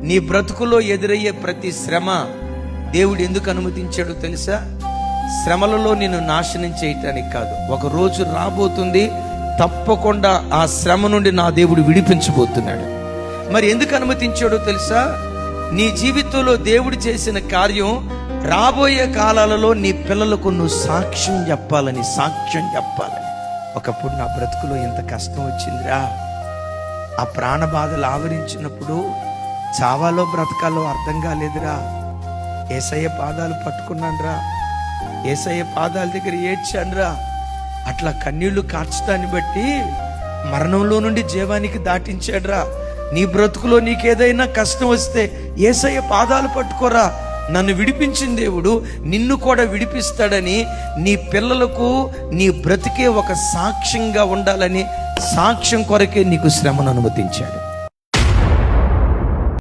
నీ బ్రతుకులో ఎదురయ్యే ప్రతి శ్రమ దేవుడు ఎందుకు అనుమతించాడో తెలుసా? శ్రమలలో నిన్ను నాశనం చేయటానికి కాదు. ఒక రోజు రాబోతుంది, తప్పకుండా ఆ శ్రమ నుండి నా దేవుడు విడిపించబోతున్నాడు. మరి ఎందుకు అనుమతించాడో తెలుసా? నీ జీవితంలో దేవుడు చేసిన కార్యం రాబోయే కాలాలలో నీ పిల్లలకు నువ్వు సాక్ష్యం చెప్పాలని. ఒకప్పుడు నా బ్రతుకులో ఎంత కష్టం వచ్చిందిరా, ఆ ప్రాణ బాధలు ఆవరించినప్పుడు చావాలో బ్రతకాలో అర్థం కాలేదురా. యేసయ్య పాదాలు పట్టుకున్నానురా, యేసయ్య పాదాల దగ్గర ఏడ్చానురా. అట్లా కన్నీళ్లు కార్చడాన్ని బట్టి మరణంలో నుండి జీవానికి దాటించాడురా. నీ బ్రతుకులో నీకేదైనా కష్టం వస్తే యేసయ్య పాదాలు పట్టుకోరా. నన్ను విడిపించిన దేవుడు నిన్ను కూడా విడిపిస్తాడని, నీ పిల్లలకు నీ బ్రతికే ఒక సాక్ష్యంగా ఉండాలని, సాక్ష్యం కొరకే నీకు శ్రమను అనుమతించాడు.